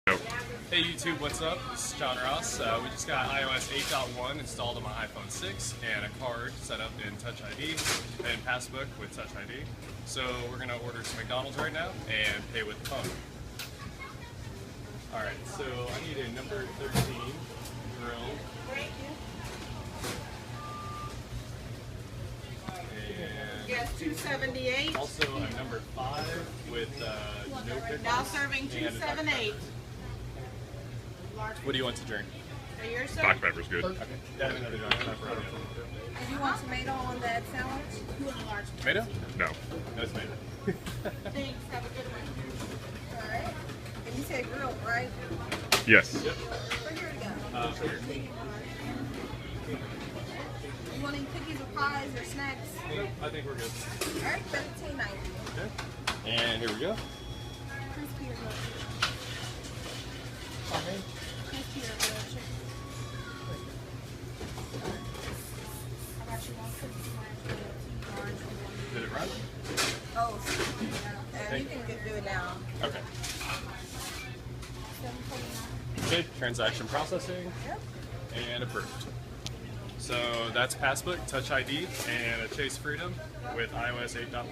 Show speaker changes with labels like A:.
A: Hey YouTube, what's up? This is John Ross. We just got iOS 8.1 installed on my iPhone 6 and a card set up in Touch ID and Passbook with Touch ID. So we're going to order some McDonald's right now and pay with phone. Alright, so I need a number 13 grill. And
B: Yes, 278.
A: also a number 5 with no pickles.
B: Now serving
A: and a Dr.
B: 278.
A: What do you want to drink?
B: For your sir?
C: Black pepper's good.
A: Okay. Yeah, another Dr. Pepper.
D: Do you want tomato on that sandwich?
B: You want a large?
A: Tomato?
C: No.
A: No tomato.
B: Thanks. Have a good one.
D: Alright. And you said grilled, right?
C: Yes.
A: Yep.
D: Where here to go?
A: Here.
D: You want any cookies or pies or snacks?
A: Nope, I think we're good.
D: Alright, $17.90.
A: Okay. And here we go.
D: Crispy or grilled chicken? Crispy or grilled chicken? How about you want cookies, large,
A: Did it run?
D: Oh, yeah. You can do it now.
A: Okay.
D: $7.49.
A: Okay, transaction processing
D: Yep.
A: and approved. So that's Passbook, Touch ID, and a Chase Freedom with iOS 8.1.